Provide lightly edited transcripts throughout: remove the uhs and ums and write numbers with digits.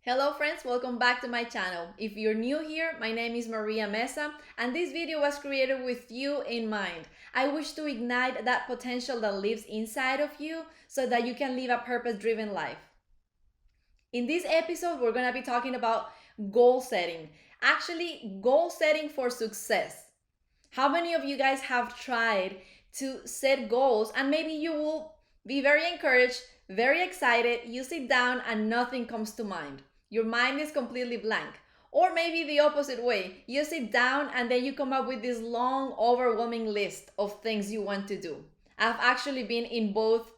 Hello friends, welcome back to my channel. If you're new here, my name is Maria Mesa and this video was created with you in mind. I wish to ignite that potential that lives inside of you so that you can live a purpose-driven life. In this episode, we're going to be talking about goal setting. Actually, goal setting for success. How many of you guys have tried to set goals and maybe you will be very encouraged, very excited, you sit down and nothing comes to mind. Your mind is completely blank. Or maybe the opposite way. You sit down and then you come up with this long, overwhelming list of things you want to do. I've actually been in both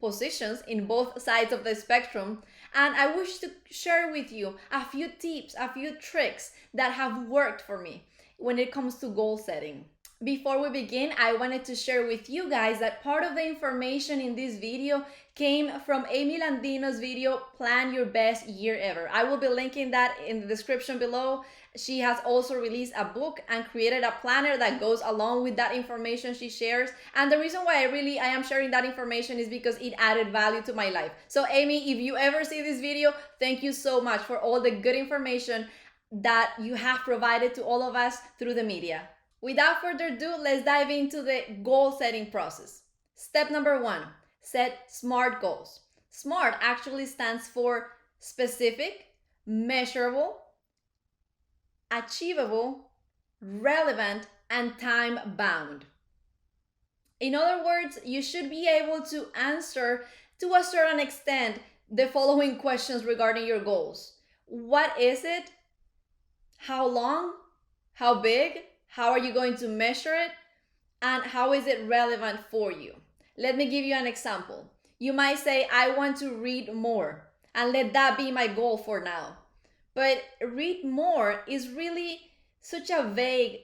positions, in both sides of the spectrum, and I wish to share with you a few tips, a few tricks that have worked for me when it comes to goal setting. Before we begin, I wanted to share with you guys that part of the information in this video came from Amy Landino's video, Plan Your Best Year Ever. I will be linking that in the description below. She has also released a book and created a planner that goes along with that information she shares. And the reason why I am sharing that information is because it added value to my life. So Amy, if you ever see this video, thank you so much for all the good information that you have provided to all of us through the media. Without further ado, let's dive into the goal setting process. Step number 1, set SMART goals. SMART actually stands for specific, measurable, achievable, relevant, and time bound. In other words, you should be able to answer to a certain extent the following questions regarding your goals. What is it? How long? How big? How are you going to measure it? And how is it relevant for you? Let me give you an example. You might say, I want to read more, and let that be my goal for now. But read more is really such a vague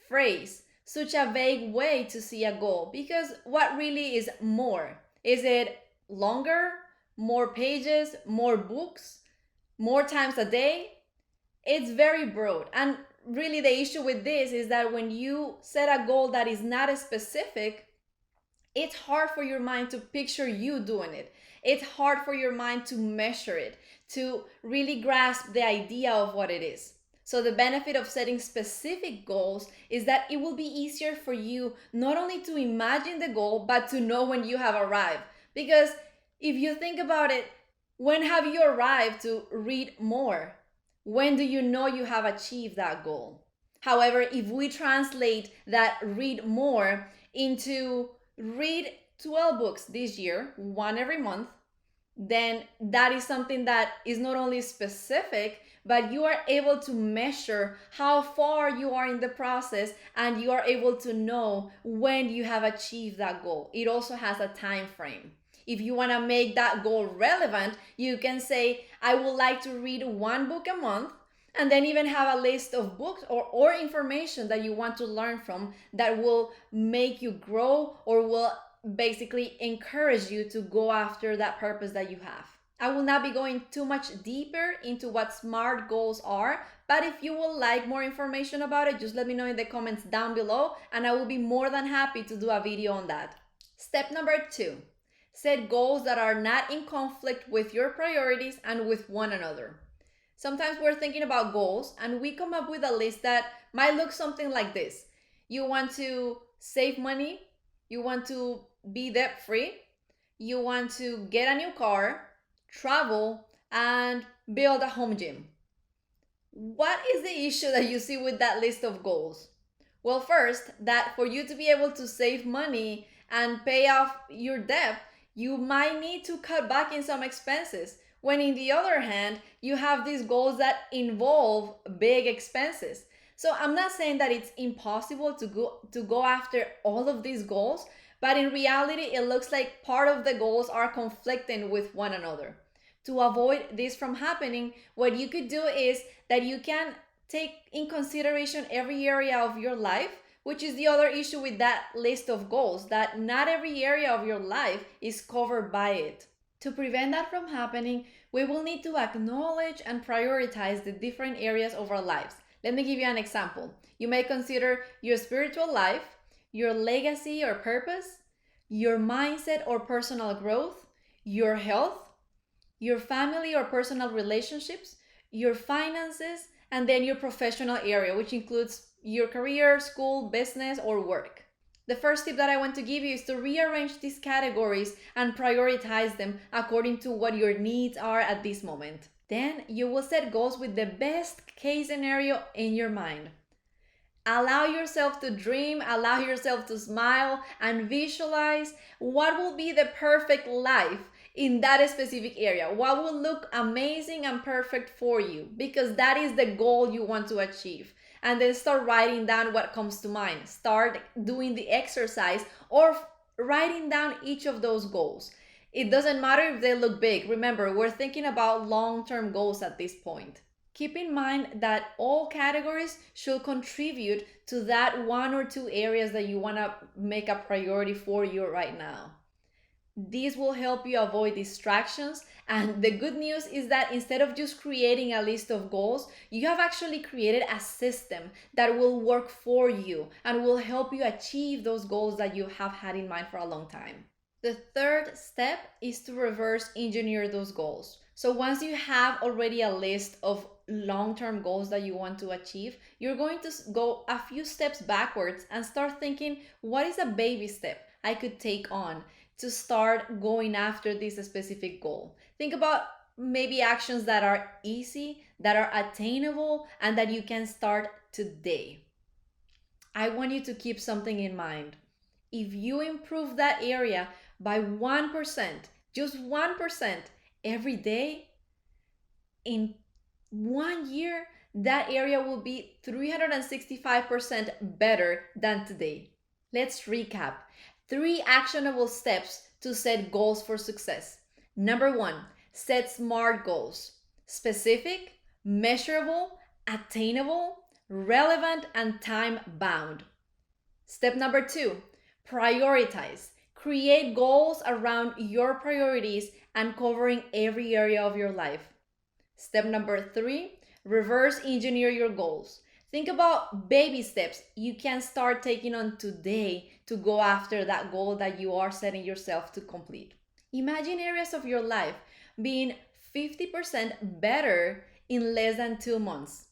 phrase, such a vague way to see a goal, because what really is more? Is it longer, more pages, more books, more times a day? It's very broad. And really the issue with this is that when you set a goal that is not as specific, it's hard for your mind to picture you doing it. It's hard for your mind to measure it, to really grasp the idea of what it is. So the benefit of setting specific goals is that it will be easier for you not only to imagine the goal, but to know when you have arrived. Because if you think about it, when have you arrived to read more? When do you know you have achieved that goal? However, if we translate that read more into read 12 books this year, one every month, then that is something that is not only specific, but you are able to measure how far you are in the process and you are able to know when you have achieved that goal. It also has a time frame. If you want to make that goal relevant, you can say, I would like to read one book a month, and then even have a list of books or information that you want to learn from that will make you grow or will basically encourage you to go after that purpose that you have. I will not be going too much deeper into what SMART goals are, but if you would like more information about it, just let me know in the comments down below, and I will be more than happy to do a video on that. Step number 2. Set goals that are not in conflict with your priorities and with one another. Sometimes we're thinking about goals and we come up with a list that might look something like this. You want to save money, you want to be debt free, you want to get a new car, travel, and build a home gym. What is the issue that you see with that list of goals? Well, first, that for you to be able to save money and pay off your debt, you might need to cut back in some expenses. When in the other hand, you have these goals that involve big expenses. So I'm not saying that it's impossible to go after all of these goals, but in reality, it looks like part of the goals are conflicting with one another. To avoid this from happening, what you could do is that you can take in consideration every area of your life, which is the other issue with that list of goals, that not every area of your life is covered by it. To prevent that from happening, we will need to acknowledge and prioritize the different areas of our lives. Let me give you an example. You may consider your spiritual life, your legacy or purpose, your mindset or personal growth, your health, your family or personal relationships, your finances, and then your professional area, which includes your career, school, business, or work. The first tip that I want to give you is to rearrange these categories and prioritize them according to what your needs are at this moment. Then you will set goals with the best case scenario in your mind. Allow yourself to dream, allow yourself to smile, and visualize what will be the perfect life in that specific area. What will look amazing and perfect for you, because that is the goal you want to achieve. And then start writing down what comes to mind. Start doing the exercise or writing down each of those goals. It doesn't matter if they look big. Remember, we're thinking about long-term goals at this point. Keep in mind that all categories should contribute to that one or two areas that you want to make a priority for you right now. These will help you avoid distractions. And the good news is that instead of just creating a list of goals, you have actually created a system that will work for you and will help you achieve those goals that you have had in mind for a long time. The third step is to reverse engineer those goals. So once you have already a list of long-term goals that you want to achieve, you're going to go a few steps backwards and start thinking, what is a baby step I could take on to start going after this specific goal? Think about maybe actions that are easy, that are attainable, and that you can start today. I want you to keep something in mind. If you improve that area by 1%, just 1% every day, in 1 year, that area will be 365% better than today. Let's recap. 3 actionable steps to set goals for success. Number 1, set SMART goals. Specific, measurable, attainable, relevant, and time-bound. Step number 2, prioritize. Create goals around your priorities and covering every area of your life. Step number 3, reverse engineer your goals. Think about baby steps you can start taking on today to go after that goal that you are setting yourself to complete. Imagine areas of your life being 50% better in less than 2 months.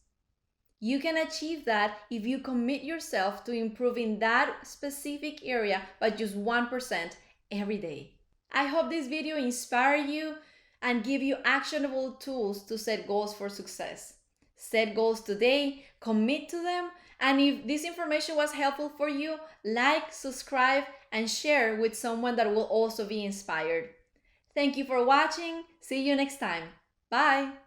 You can achieve that if you commit yourself to improving that specific area by just 1% every day. I hope this video inspires you and give you actionable tools to set goals for success. Set goals today, commit to them, and if this information was helpful for you, like, subscribe, and share with someone that will also be inspired. Thank you for watching. See you next time. Bye.